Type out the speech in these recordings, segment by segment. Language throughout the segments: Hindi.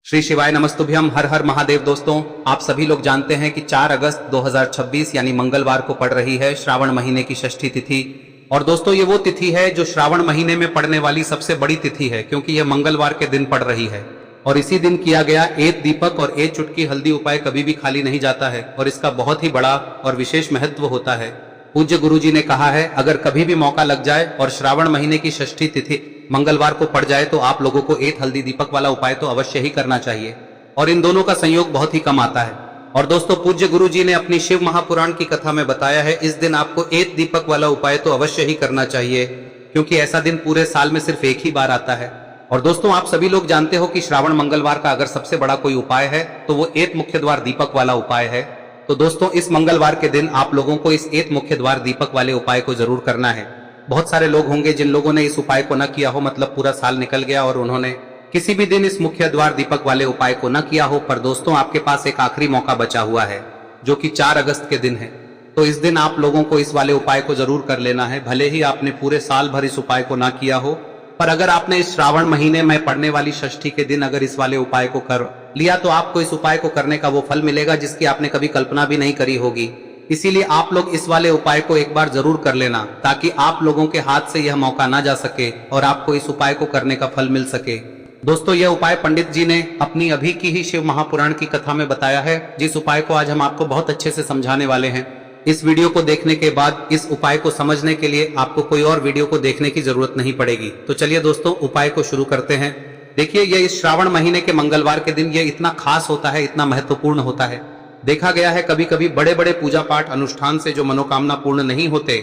श्री शिवाय नमस्तुभ्यम। हर हर महादेव। दोस्तों, आप सभी लोग जानते हैं कि 4 अगस्त 2026 यानी मंगलवार को पड़ रही है श्रावण महीने की षष्ठी तिथि। और दोस्तों, ये वो तिथि है जो श्रावण महीने में पड़ने वाली सबसे बड़ी तिथि है, क्योंकि यह मंगलवार के दिन पड़ रही है। और इसी दिन किया गया एक दीपक और एक चुटकी हल्दी उपाय कभी भी खाली नहीं जाता है और इसका बहुत ही बड़ा और विशेष महत्व होता है। पूज्य गुरुजी ने कहा है, अगर कभी भी मौका लग जाए और श्रावण महीने की षष्ठी तिथि मंगलवार को पड़ जाए तो आप लोगों को एक हल्दी दीपक वाला उपाय तो अवश्य ही करना चाहिए। और इन दोनों का संयोग बहुत ही कम आता है। और दोस्तों, पूज्य गुरुजी ने अपनी शिव महापुराण की कथा में बताया है, इस दिन आपको एक दीपक वाला उपाय तो अवश्य ही करना चाहिए, क्योंकि ऐसा दिन पूरे साल में सिर्फ एक ही बार आता है। और दोस्तों, आप सभी लोग जानते हो कि श्रावण मंगलवार का अगर सबसे बड़ा कोई उपाय है तो वो एक मुख्य द्वार दीपक वाला उपाय है। तो दोस्तों, इस मंगलवार के दिन आप लोगों को इस एक मुख्य द्वार दीपक वाले उपाय को जरूर करना है। बहुत सारे लोग होंगे जिन लोगों ने इस उपाय को न किया हो, मतलब पूरा साल निकल गया और उन्होंने किसी भी दिन इस मुख्य द्वार दीपक वाले उपाय को न किया हो। पर दोस्तों, आपके पास एक आखिरी मौका बचा हुआ है, जो कि 4 अगस्त के दिन है। तो इस दिन आप लोगों को इस वाले उपाय को जरूर कर लेना है। भले ही आपने पूरे साल भर इस उपाय को ना किया हो, पर अगर आपने इस श्रावण महीने में पड़ने वाली षष्ठी के दिन अगर इस वाले उपाय को कर लिया तो आपको इस उपाय को करने का वो फल मिलेगा जिसकी आपने कभी कल्पना भी नहीं करी होगी। इसीलिए आप लोग इस वाले उपाय को एक बार जरूर कर लेना, ताकि आप लोगों के हाथ से यह मौका ना जा सके और आपको इस उपाय को करने का फल मिल सके। दोस्तों, यह उपाय पंडित जी ने अपनी अभी की ही शिव महापुराण की कथा में बताया है, जिस उपाय को आज हम आपको बहुत अच्छे से समझाने वाले हैं। इस वीडियो को देखने के बाद इस उपाय को समझने के लिए आपको कोई और वीडियो को देखने की जरूरत नहीं पड़ेगी। तो चलिए दोस्तों, उपाय को शुरू करते हैं। देखिए, यह इस श्रावण महीने के मंगलवार के दिन यह इतना खास होता है, इतना महत्वपूर्ण होता है। देखा गया है कभी कभी बड़े बड़े पूजा पाठ अनुष्ठान से जो मनोकामना पूर्ण नहीं होते,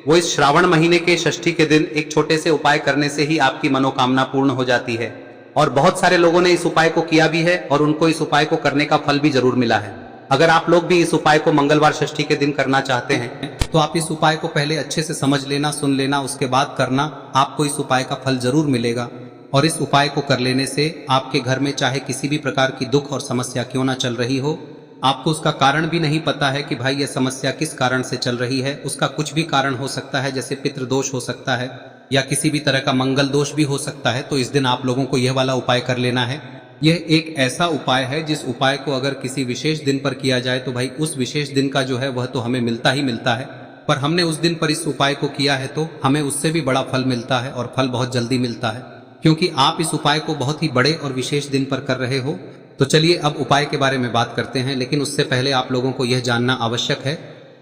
वो इस श्रावण महीने के षष्ठी के दिन एक छोटे से उपाय करने से ही आपकी मनोकामना पूर्ण हो जाती है। और बहुत सारे लोगों ने इस उपाय को किया भी है और उनको इस उपाय को करने का फल भी जरूर मिला है। अगर आप लोग भी इस उपाय को मंगलवार षष्ठी के दिन करना चाहते हैं तो आप इस उपाय को पहले अच्छे से समझ लेना, सुन लेना, उसके बाद करना। आपको इस उपाय का फल जरूर मिलेगा। और इस उपाय को कर लेने से आपके घर में चाहे किसी भी प्रकार की दुख और समस्या क्यों ना चल रही हो, आपको उसका कारण भी नहीं पता है कि भाई यह समस्या किस कारण से चल रही है, उसका कुछ भी कारण हो सकता है, जैसे पितृदोष हो सकता है या किसी भी तरह का मंगल दोष भी हो सकता है। तो इस दिन आप लोगों को यह वाला उपाय कर लेना है। यह एक ऐसा उपाय है जिस उपाय को अगर किसी विशेष दिन पर किया जाए तो भाई उस विशेष दिन का जो है वह तो हमें मिलता ही मिलता है, पर हमने उस दिन पर इस उपाय को किया है तो हमें उससे भी बड़ा फल मिलता है और फल बहुत जल्दी मिलता है, क्योंकि आप इस उपाय को बहुत ही बड़े और विशेष दिन पर कर रहे हो। तो चलिए अब उपाय के बारे में बात करते हैं, लेकिन उससे पहले आप लोगों को यह जानना आवश्यक है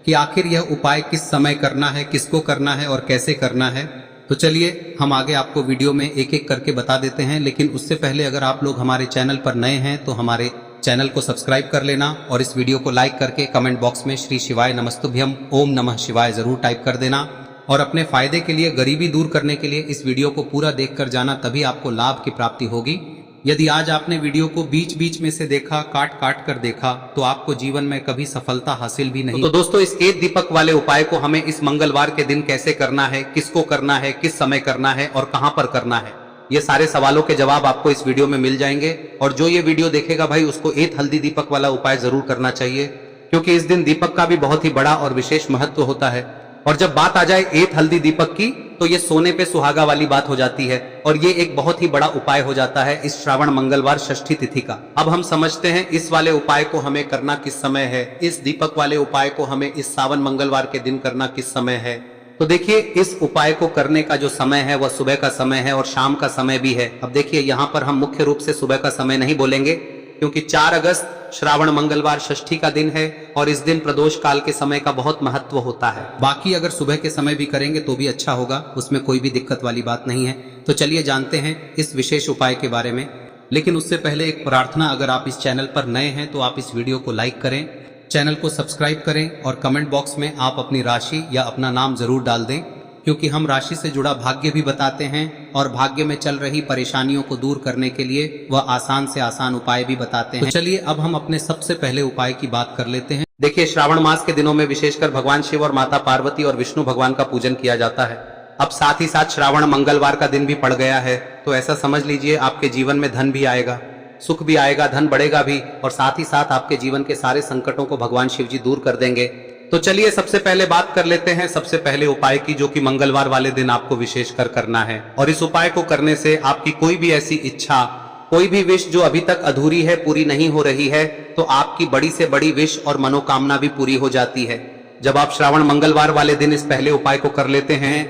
कि आखिर यह उपाय किस समय करना है, किसको करना है और कैसे करना है। तो चलिए हम आगे आपको वीडियो में एक एक करके बता देते हैं, लेकिन उससे पहले अगर आप लोग हमारे चैनल पर नए हैं तो हमारे चैनल को सब्सक्राइब कर लेना और इस वीडियो को लाइक करके कमेंट बॉक्स में श्री शिवाय नमस्तुभ्यम ओम नमः शिवाय जरूर टाइप कर देना। और अपने फायदे के लिए, गरीबी दूर करने के लिए इस वीडियो को पूरा देख कर जाना, तभी आपको लाभ की प्राप्ति होगी। यदि आज आपने वीडियो को बीच बीच में से देखा, काट काट कर देखा, तो आपको जीवन में कभी सफलता हासिल भी नहीं। तो दोस्तों, इस एक दीपक वाले उपाय को हमें इस मंगलवार के दिन कैसे करना है, किसको करना है, किस समय करना है और कहां पर करना है, ये सारे सवालों के जवाब आपको इस वीडियो में मिल जाएंगे। और जो ये वीडियो देखेगा भाई, उसको एक हल्दी दीपक वाला उपाय जरूर करना चाहिए, क्योंकि इस दिन दीपक का भी बहुत ही बड़ा और विशेष महत्व होता है। और जब बात आ जाए एक हल्दी दीपक की, तो ये सोने पे सुहागा वाली बात हो जाती है और ये एक बहुत ही बड़ा उपाय हो जाता है इस श्रावण मंगलवार षष्ठी तिथि का। अब हम समझते हैं इस वाले उपाय को हमें करना किस समय है, इस दीपक वाले उपाय को हमें इस सावन मंगलवार के दिन करना किस समय है। तो देखिए, इस उपाय को करने का जो समय है वह सुबह का समय है और शाम का समय भी है। अब देखिए, यहाँ पर हम मुख्य रूप से सुबह का समय नहीं बोलेंगे, क्योंकि 4 अगस्त श्रावण मंगलवार षष्ठी का दिन है और इस दिन प्रदोष काल के समय का बहुत महत्व होता है। बाकी अगर सुबह के समय भी करेंगे तो भी अच्छा होगा, उसमें कोई भी दिक्कत वाली बात नहीं है। तो चलिए जानते हैं इस विशेष उपाय के बारे में। लेकिन उससे पहले एक प्रार्थना, अगर आप इस चैनल पर नए हैं तो आप इस वीडियो को लाइक करें, चैनल को सब्सक्राइब करें और कमेंट बॉक्स में आप अपनी राशि या अपना नाम जरूर डाल दें, क्योंकि हम राशि से जुड़ा भाग्य भी बताते हैं और भाग्य में चल रही परेशानियों को दूर करने के लिए वह आसान से आसान उपाय भी बताते हैं। तो चलिए अब हम अपने सबसे पहले उपाय की बात कर लेते हैं। देखिए, श्रावण मास के दिनों में विशेषकर भगवान शिव और माता पार्वती और विष्णु भगवान का पूजन किया जाता है। अब साथ ही साथ श्रावण मंगलवार का दिन भी पड़ गया है, तो ऐसा समझ लीजिए आपके जीवन में धन भी आएगा, सुख भी आएगा, धन बढ़ेगा भी, और साथ ही साथ आपके जीवन के सारे संकटों को भगवान शिव जी दूर कर देंगे। तो चलिए सबसे पहले बात कर लेते हैं सबसे पहले उपाय की, जो कि मंगलवार वाले दिन आपको विशेषकर करना है। और इस उपाय को करने से आपकी कोई भी ऐसी इच्छा कोई भी विश जो अभी तक अधूरी है, पूरी नहीं हो रही है, तो आपकी बड़ी से बड़ी विश और मनोकामना भी पूरी हो जाती है जब आप श्रावण मंगलवार वाले दिन इस पहले उपाय को कर लेते हैं।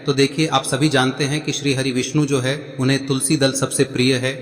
तो देखिए, आप सभी जानते हैं कि श्री हरि विष्णु जो है उन्हें तुलसी दल सबसे प्रिय है।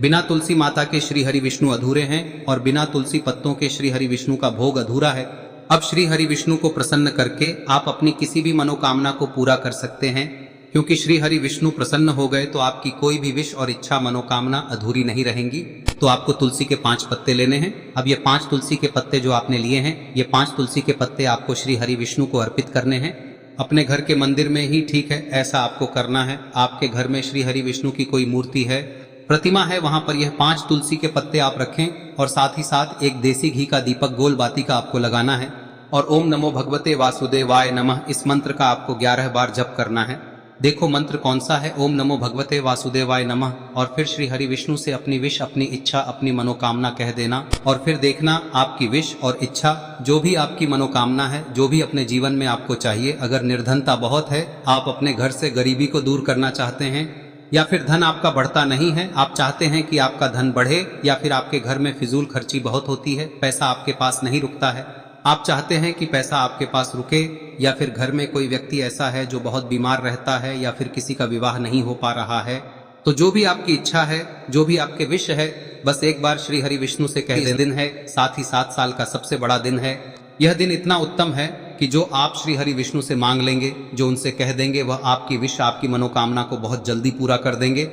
बिना तुलसी माता के श्री हरि विष्णु अधूरे हैं और बिना तुलसी पत्तों के श्री हरि विष्णु का भोग अधूरा है। अब श्री हरि विष्णु को प्रसन्न करके आप अपनी किसी भी मनोकामना को पूरा कर सकते हैं, क्योंकि श्री हरि विष्णु प्रसन्न हो गए तो आपकी कोई भी विश और इच्छा मनोकामना अधूरी नहीं रहेंगी। तो आपको तुलसी के 5 पत्ते लेने हैं। अब ये 5 तुलसी के पत्ते जो आपने लिए हैं, ये 5 तुलसी के पत्ते आपको श्री हरि विष्णु को अर्पित करने हैं। अपने घर के मंदिर में ही ठीक है, ऐसा आपको करना है। आपके घर में श्री हरि विष्णु की कोई मूर्ति है, प्रतिमा है, वहां पर यह 5 तुलसी के पत्ते आप रखें और साथ ही साथ एक देसी घी का दीपक गोल बाती का आपको लगाना है और ओम नमो भगवते वासुदेवाय नमः इस मंत्र का आपको 11 बार जप करना है। देखो मंत्र कौन सा है, ओम नमो भगवते वासुदेवाय नमः, और फिर श्री हरि विष्णु से अपनी विश, अपनी इच्छा, अपनी मनोकामना कह देना और फिर देखना आपकी विश और इच्छा, जो भी आपकी मनोकामना है, जो भी अपने जीवन में आपको चाहिए। अगर निर्धनता बहुत है, आप अपने घर से गरीबी को दूर करना चाहते हैं, या फिर धन आपका बढ़ता नहीं है, आप चाहते हैं कि आपका धन बढ़े, या फिर आपके घर में फिजूल खर्ची बहुत होती है, पैसा आपके पास नहीं रुकता है, आप चाहते हैं कि पैसा आपके पास रुके, या फिर घर में कोई व्यक्ति ऐसा है जो बहुत बीमार रहता है, या फिर किसी का विवाह नहीं हो पा रहा है, तो जो भी आपकी इच्छा है, जो भी आपके विश है, बस एक बार श्री हरि विष्णु से कह दें। दिन है, साथ ही 7 साल का सबसे बड़ा दिन है। यह दिन इतना उत्तम है कि जो आप श्री हरि विष्णु से मांग लेंगे, जो उनसे कह देंगे, वह आपकी विश, आपकी मनोकामना को बहुत जल्दी पूरा कर देंगे।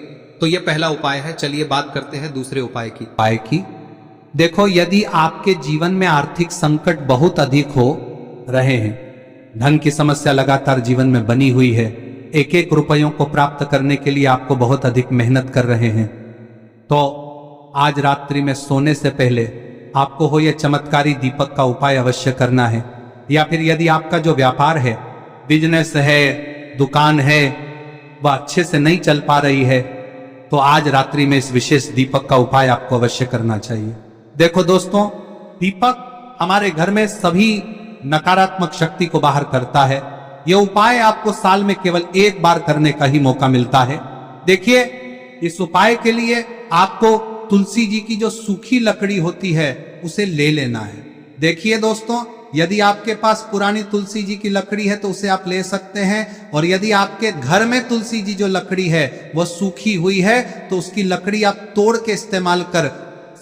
तो यह पहला उपाय है। चलिए बात करते हैं दूसरे उपाय की। देखो, यदि आपके जीवन में आर्थिक संकट बहुत अधिक हो रहे हैं, धन की समस्या लगातार जीवन में बनी हुई है, एक एक रुपयों को प्राप्त करने के लिए आपको बहुत अधिक मेहनत कर रहे हैं, तो आज रात्रि में सोने से पहले आपको हो यह चमत्कारी दीपक का उपाय अवश्य करना है। या फिर यदि आपका जो व्यापार है, बिजनेस है, दुकान है, वह अच्छे से नहीं चल पा रही है, तो आज रात्रि में इस विशेष दीपक का उपाय आपको अवश्य करना चाहिए। देखो दोस्तों, दीपक हमारे घर में सभी नकारात्मक शक्ति को बाहर करता है। यह उपाय आपको साल में केवल 1 बार करने का ही मौका मिलता है। देखिए, इस उपाय के लिए आपको तुलसी जी की जो सूखी लकड़ी होती है उसे ले लेना है। देखिए दोस्तों, यदि आपके पास पुरानी तुलसी जी की लकड़ी है तो उसे आप ले सकते हैं, और यदि आपके घर में तुलसी जी जो लकड़ी है वह सूखी हुई है तो उसकी लकड़ी आप तोड़ के इस्तेमाल कर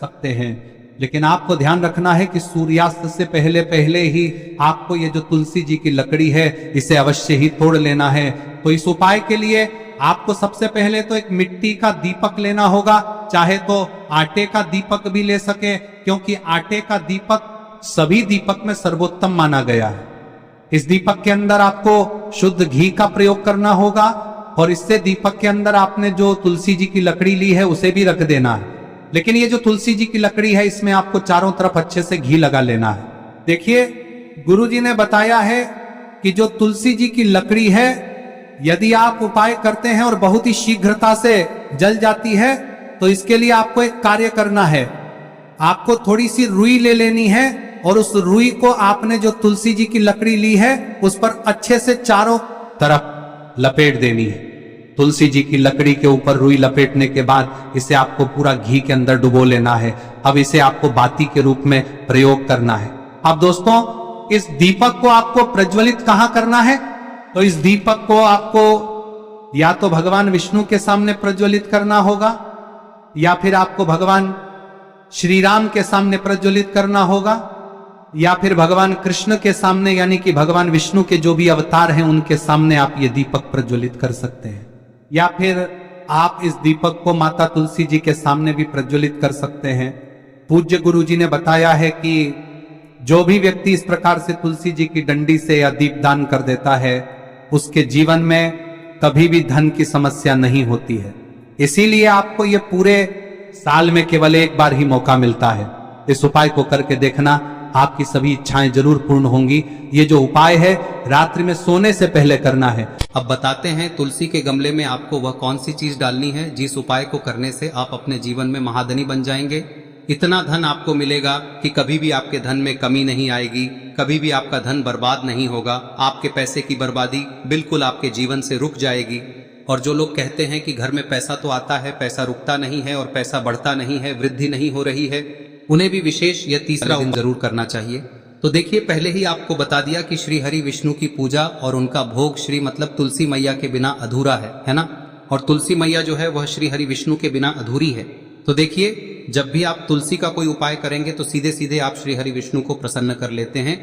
सकते हैं। लेकिन आपको ध्यान रखना है कि सूर्यास्त से पहले पहले ही आपको ये जो तुलसी जी की लकड़ी है इसे अवश्य ही तोड़ लेना है। तो इस उपाय के लिए आपको सबसे पहले तो एक मिट्टी का दीपक लेना होगा, चाहे तो आटे का दीपक भी ले सके, क्योंकि आटे का दीपक सभी दीपक में सर्वोत्तम माना गया है। इस दीपक के अंदर आपको शुद्ध घी का प्रयोग करना होगा, और इससे दीपक के अंदर आपने जो तुलसी जी की लकड़ी ली है उसे भी रख देना है। लेकिन ये जो तुलसी जी की लकड़ी है, इसमें आपको चारों तरफ अच्छे से घी लगा लेना है। देखिए, गुरुजी ने बताया है कि जो तुलसी जी की लकड़ी है, यदि आप उपाय करते हैं और बहुत ही शीघ्रता से जल जाती है, तो इसके लिए आपको एक कार्य करना है। आपको थोड़ी सी रुई ले लेनी है और उस रुई को आपने जो तुलसी जी की लकड़ी ली है उस पर अच्छे से चारों तरफ लपेट देनी है। तुलसी जी की लकड़ी के ऊपर रुई लपेटने के बाद इसे आपको पूरा घी के अंदर डुबो लेना है। अब इसे आपको बाती के रूप में प्रयोग करना है। अब दोस्तों, इस दीपक को आपको प्रज्वलित कहां करना है? तो इस दीपक को आपको या तो भगवान विष्णु के सामने प्रज्वलित करना होगा, या फिर आपको भगवान श्री राम के सामने प्रज्वलित करना होगा, या फिर भगवान कृष्ण के सामने, यानी कि भगवान विष्णु के जो भी अवतार हैं उनके सामने आप ये दीपक प्रज्वलित कर सकते हैं। या फिर आप इस दीपक को माता तुलसी जी के सामने भी प्रज्वलित कर सकते हैं। पूज्य गुरु जी ने बताया है कि जो भी व्यक्ति इस प्रकार से तुलसी जी की डंडी से या दीपदान कर देता है, उसके जीवन में कभी भी धन की समस्या नहीं होती है। इसीलिए आपको ये पूरे साल में केवल 1 बार ही मौका मिलता है। इस उपाय को करके देखना, आपकी सभी इच्छाएं जरूर पूर्ण होंगी। ये जो उपाय है रात्रि में सोने से पहले करना है। अब बताते हैं तुलसी के गमले में आपको वह कौन सी चीज डालनी है जिस उपाय को करने से आप अपने जीवन में महाधनी बन जाएंगे। इतना धन आपको मिलेगा कि कभी भी आपके धन में कमी नहीं आएगी, कभी भी आपका धन बर्बाद नहीं होगा। आपके पैसे की बर्बादी बिल्कुल आपके जीवन से रुक जाएगी। और जो लोग कहते हैं कि घर में पैसा तो आता है, पैसा रुकता नहीं है और पैसा बढ़ता नहीं है, वृद्धि नहीं हो रही है, उन्हें भी विशेष यह तीसरा दिन जरूर करना चाहिए। तो देखिए, पहले ही आपको बता दिया कि श्री हरि विष्णु की पूजा और उनका भोग श्री मतलब तुलसी मैया के बिना अधूरा है ना। और तुलसी मैया जो है वह श्री हरि विष्णु के बिना अधूरी है। तो देखिए, जब भी आप तुलसी का कोई उपाय करेंगे तो सीधे सीधे आप श्री हरि विष्णु को प्रसन्न कर लेते हैं।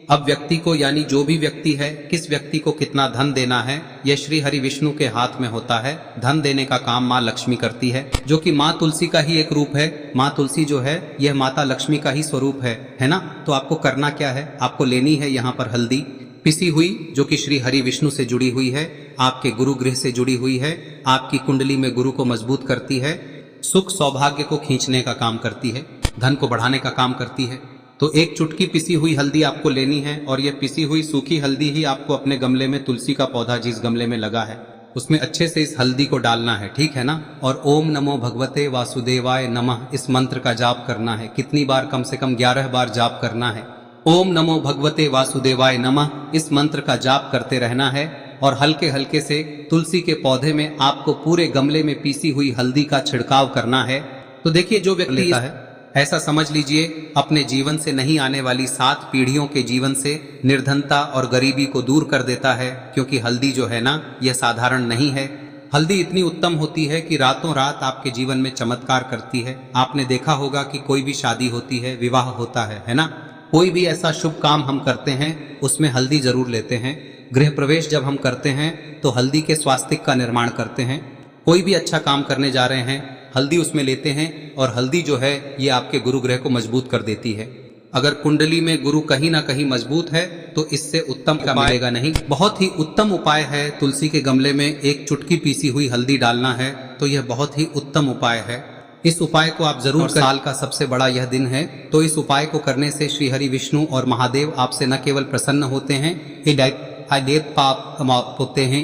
अब व्यक्ति को, यानी जो भी व्यक्ति है, किस व्यक्ति को कितना धन देना है, यह श्री हरि विष्णु के हाथ में होता है। धन देने का काम माँ लक्ष्मी करती है, जो कि माँ तुलसी का ही एक रूप है। माँ तुलसी जो है यह माता लक्ष्मी का ही स्वरूप है ना। तो आपको करना क्या है, आपको लेनी है यहाँ पर हल्दी पिसी हुई, जो कि श्री हरि विष्णु से जुड़ी हुई है, आपके गुरु गृह से जुड़ी हुई है, आपकी कुंडली में गुरु को मजबूत करती है, सुख सौभाग्य को खींचने का काम करती है, धन को बढ़ाने का काम करती है। तो एक चुटकी पिसी हुई हल्दी आपको लेनी है और यह पिसी हुई सूखी हल्दी ही आपको अपने गमले में, तुलसी का पौधा जिस गमले में लगा है उसमें अच्छे से इस हल्दी को डालना है, ठीक है ना। और ओम नमो भगवते वासुदेवाय नमः इस मंत्र का जाप करना है। कितनी बार? कम से कम 11 बार जाप करना है। ओम नमो भगवते वासुदेवाय नमः इस मंत्र का जाप करते रहना है। और हल्के हल्के से तुलसी के पौधे में आपको पूरे गमले में पीसी हुई हल्दी का छिड़काव करना है। तो देखिए, जो व्यक्ति लेता है, ऐसा समझ लीजिए अपने जीवन से नहीं आने वाली 7 पीढ़ियों के जीवन से निर्धनता और गरीबी को दूर कर देता है। क्योंकि हल्दी जो है ना, यह साधारण नहीं है। हल्दी इतनी उत्तम होती है कि रातों रात आपके जीवन में चमत्कार करती है। आपने देखा होगा कि कोई भी शादी होती है, विवाह होता है ना, कोई भी ऐसा शुभ काम हम करते हैं उसमें हल्दी जरूर लेते हैं। गृह प्रवेश जब हम करते हैं तो हल्दी के स्वास्तिक का निर्माण करते हैं। कोई भी अच्छा काम करने जा रहे हैं, हल्दी उसमें लेते हैं। और हल्दी जो है ये आपके गुरु ग्रह को मजबूत कर देती है। अगर कुंडली में गुरु कहीं ना कहीं मजबूत है तो इससे उत्तम का मिलेगा नहीं। बहुत ही उत्तम उपाय है, तुलसी के गमले में एक चुटकी पीसी हुई हल्दी डालना है। तो यह बहुत ही उत्तम उपाय है। इस उपाय को आप जरूर, साल का सबसे बड़ा यह दिन है, तो इस उपाय को करने से श्री हरि विष्णु और महादेव आपसे न केवल प्रसन्न होते हैं, होते हैं,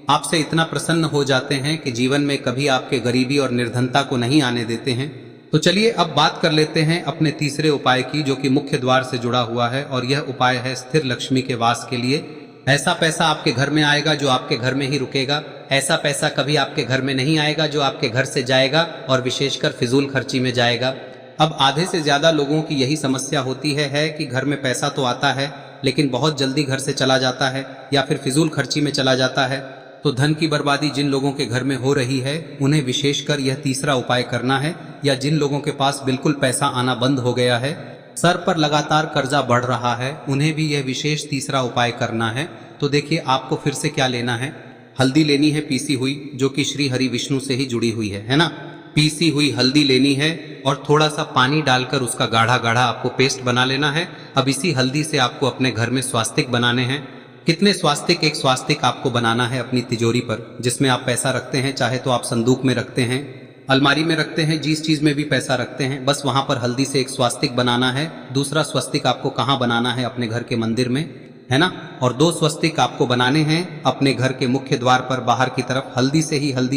आपसे इतना प्रसन्न हो जाते हैं कि जीवन में कभी आपके गरीबी और निर्धनता को नहीं आने देते हैं। तो चलिए अब बात कर लेते हैं अपने तीसरे उपाय की, जो कि मुख्य द्वार से जुड़ा हुआ है। और यह उपाय है स्थिर लक्ष्मी के वास के लिए। ऐसा पैसा आपके घर में आएगा जो आपके घर में ही रुकेगा। ऐसा पैसा कभी आपके घर में नहीं आएगा जो आपके घर से जाएगा और विशेषकर फिजूल खर्ची में जाएगा। अब आधे से ज्यादा लोगों की यही समस्या होती है कि घर में पैसा तो आता है लेकिन बहुत जल्दी घर से चला जाता है या फिर फिजूल खर्ची में चला जाता है। तो धन की बर्बादी जिन लोगों के घर में हो रही है उन्हें विशेषकर यह तीसरा उपाय करना है। या जिन लोगों के पास बिल्कुल पैसा आना बंद हो गया है, सर पर लगातार कर्जा बढ़ रहा है, उन्हें भी यह विशेष तीसरा उपाय करना है। तो देखिए, आपको फिर से क्या लेना है, हल्दी लेनी है पीसी हुई, जो कि श्री हरि विष्णु से ही जुड़ी हुई है ना। पीसी हुई हल्दी लेनी है और थोड़ा सा पानी डालकर उसका गाढ़ा गाढ़ा आपको पेस्ट बना लेना है। अब इसी हल्दी से आपको अपने घर में स्वास्तिक बनाने हैं। कितने स्वास्तिक? एक स्वास्तिक आपको बनाना है अपनी तिजोरी पर, जिसमें आप पैसा रखते हैं। चाहे तो आप संदूक में रखते हैं, अलमारी में रखते हैं, जिस चीज में भी पैसा रखते हैं, बस वहां पर हल्दी से एक स्वास्तिक बनाना है। दूसरा स्वस्तिक आपको कहाँ बनाना है? अपने घर के मंदिर में, है ना। और 2 स्वस्तिक आपको बनाने हैं अपने घर के मुख्य द्वार पर बाहर की तरफ। हल्दी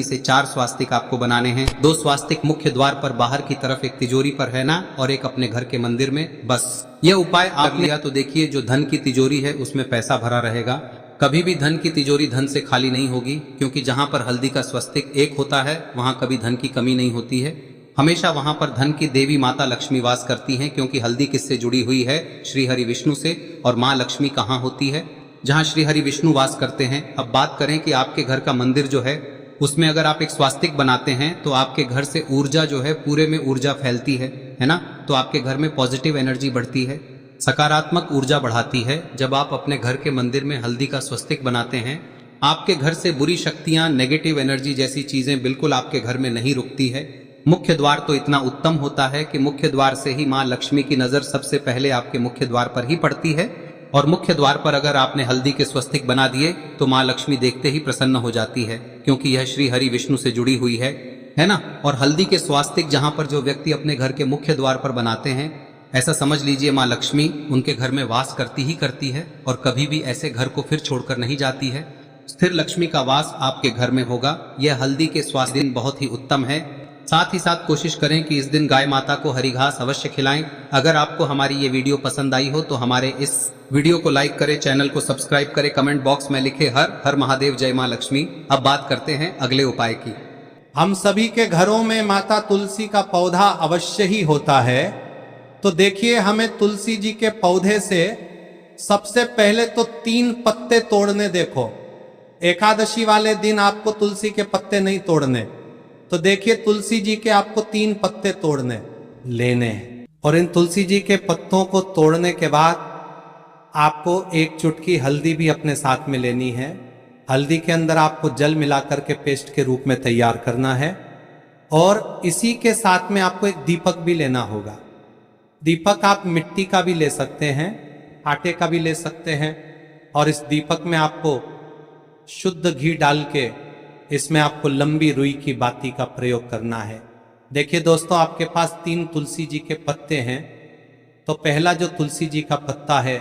से 4 स्वास्तिक आपको बनाने हैं। 2 स्वास्तिक मुख्य द्वार पर बाहर की तरफ, एक तिजोरी पर, है ना, और एक अपने घर के मंदिर में। बस यह उपाय आप लिया तो देखिए, जो धन की तिजोरी है उसमें पैसा भरा रहेगा। कभी भी धन की तिजोरी धन से खाली नहीं होगी, क्योंकि जहां पर हल्दी का स्वस्तिक एक होता है वहां कभी धन की कमी नहीं होती है। हमेशा वहां पर धन की देवी माता लक्ष्मी वास करती हैं, क्योंकि हल्दी किससे जुड़ी हुई है? श्री हरि विष्णु से। और माँ लक्ष्मी कहाँ होती है? जहाँ श्री हरि विष्णु वास करते हैं। अब बात करें कि आपके घर का मंदिर जो है उसमें अगर आप एक स्वास्तिक बनाते हैं तो आपके घर से ऊर्जा जो है, पूरे में ऊर्जा फैलती है ना। तो आपके घर में पॉजिटिव एनर्जी बढ़ती है, सकारात्मक ऊर्जा बढ़ाती है। जब आप अपने घर के मंदिर में हल्दी का स्वस्तिक बनाते हैं, आपके घर से बुरी शक्तियां, नेगेटिव एनर्जी जैसी चीजें बिल्कुल आपके घर में नहीं रुकती है। मुख्य द्वार तो इतना उत्तम होता है कि मुख्य द्वार से ही माँ लक्ष्मी की नजर सबसे पहले आपके मुख्य द्वार पर ही पड़ती है। और मुख्य द्वार पर अगर आपने हल्दी के स्वस्तिक बना दिए तो माँ लक्ष्मी देखते ही प्रसन्न हो जाती है, क्योंकि यह श्री हरि विष्णु से जुड़ी हुई है ना। और हल्दी के स्वास्तिक जहां पर जो व्यक्ति अपने घर के मुख्य द्वार पर बनाते हैं, ऐसा समझ लीजिए माँ लक्ष्मी उनके घर में वास करती ही करती है और कभी भी ऐसे घर को फिर छोड़कर नहीं जाती है। स्थिर लक्ष्मी का वास आपके घर में होगा। यह हल्दी के स्वास्थ्य दिन बहुत ही उत्तम है। साथ ही साथ कोशिश करें कि इस दिन गाय माता को हरी घास अवश्य खिलाएं। अगर आपको हमारी ये वीडियो पसंद आई हो तो हमारे इस वीडियो को लाइक करें, चैनल को सब्सक्राइब करें, कमेंट बॉक्स में लिखे हर हर महादेव, जय मां लक्ष्मी। अब बात करते हैं अगले उपाय की। हम सभी के घरों में माता तुलसी का पौधा अवश्य ही होता है। तो देखिए, हमें तुलसी जी के पौधे से सबसे पहले तो 3 पत्ते तोड़ने। देखो, एकादशी वाले दिन आपको तुलसी के पत्ते नहीं तोड़ने। तो देखिए, तुलसी जी के आपको 3 पत्ते तोड़ने लेने हैं। और इन तुलसी जी के पत्तों को तोड़ने के बाद आपको 1 चुटकी हल्दी भी अपने साथ में लेनी है। हल्दी के अंदर आपको जल मिलाकर के पेस्ट के रूप में तैयार करना है। और इसी के साथ में आपको एक दीपक भी लेना होगा। दीपक आप मिट्टी का भी ले सकते हैं, आटे का भी ले सकते हैं। और इस दीपक में आपको शुद्ध घी डाल के इसमें आपको लंबी रुई की बाती का प्रयोग करना है। देखिए दोस्तों, आपके पास 3 तुलसी जी के पत्ते हैं। तो पहला जो तुलसी जी का पत्ता है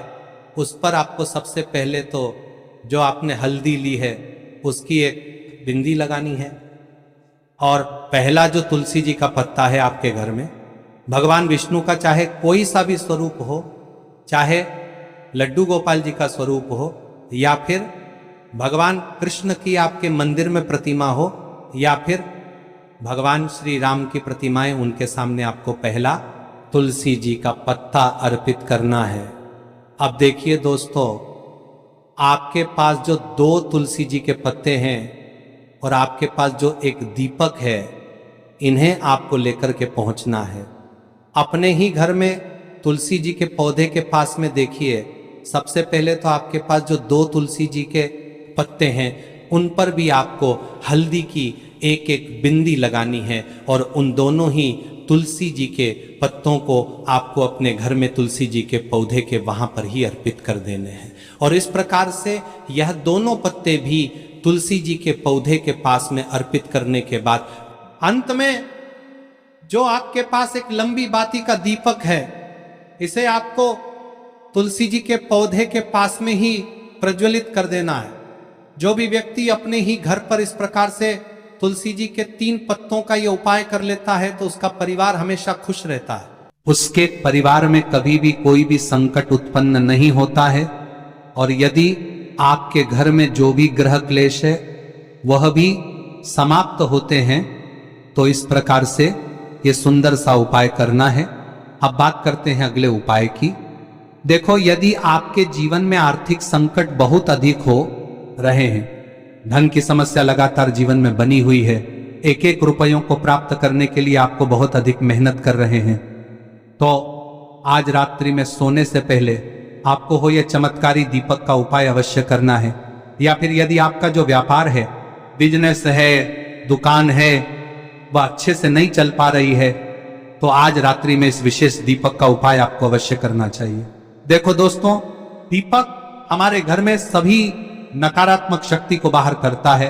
उस पर आपको सबसे पहले तो जो आपने हल्दी ली है उसकी एक बिंदी लगानी है। और पहला जो तुलसी जी का पत्ता है आपके घर में, भगवान विष्णु का चाहे कोई सा भी स्वरूप हो, चाहे लड्डू गोपाल जी का स्वरूप हो, या फिर भगवान कृष्ण की आपके मंदिर में प्रतिमा हो, या फिर भगवान श्री राम की प्रतिमाएं, उनके सामने आपको पहला तुलसी जी का पत्ता अर्पित करना है। अब देखिए दोस्तों, आपके पास जो 2 तुलसी जी के पत्ते हैं और आपके पास जो एक दीपक है, इन्हें आपको लेकर के पहुंचना है। अपने ही घर में तुलसी जी के पौधे के पास में देखिए, सबसे पहले तो आपके पास जो 2 तुलसी जी के पत्ते हैं उन पर भी आपको हल्दी की एक एक बिंदी लगानी है। और उन दोनों ही तुलसी जी के पत्तों को आपको अपने घर में तुलसी जी के पौधे के वहां पर ही अर्पित कर देने हैं। और इस प्रकार से यह दोनों पत्ते भी तुलसी जी के पौधे के पास में अर्पित करने के बाद अंत में जो आपके पास एक लंबी बाती का दीपक है, इसे आपको तुलसी जी के पौधे के पास में ही प्रज्वलित कर देना है। जो भी व्यक्ति अपने ही घर पर इस प्रकार से तुलसी जी के 3 पत्तों का ये उपाय कर लेता है तो उसका परिवार हमेशा खुश रहता है। उसके परिवार में कभी भी कोई भी संकट उत्पन्न नहीं होता है। और यदि आपके घर में जो भी ग्रह क्लेश है वह भी समाप्त होते हैं। तो इस प्रकार से ये सुंदर सा उपाय करना है। अब बात करते हैं अगले उपाय की। देखो, यदि आपके जीवन में आर्थिक संकट बहुत अधिक हो रहे हैं, धन की समस्या लगातार जीवन में बनी हुई है, एक एक रुपयों को प्राप्त करने के लिए आपको बहुत अधिक मेहनत कर रहे हैं, तो आज रात्रि में सोने से पहले आपको हो यह चमत्कारी दीपक का उपाय अवश्य करना है। या फिर यदि आपका जो व्यापार है, बिजनेस है, दुकान है, वह अच्छे से नहीं चल पा रही है, तो आज रात्रि में इस विशेष दीपक का उपाय आपको अवश्य करना चाहिए। देखो दोस्तों, दीपक हमारे घर में सभी नकारात्मक शक्ति को बाहर करता है।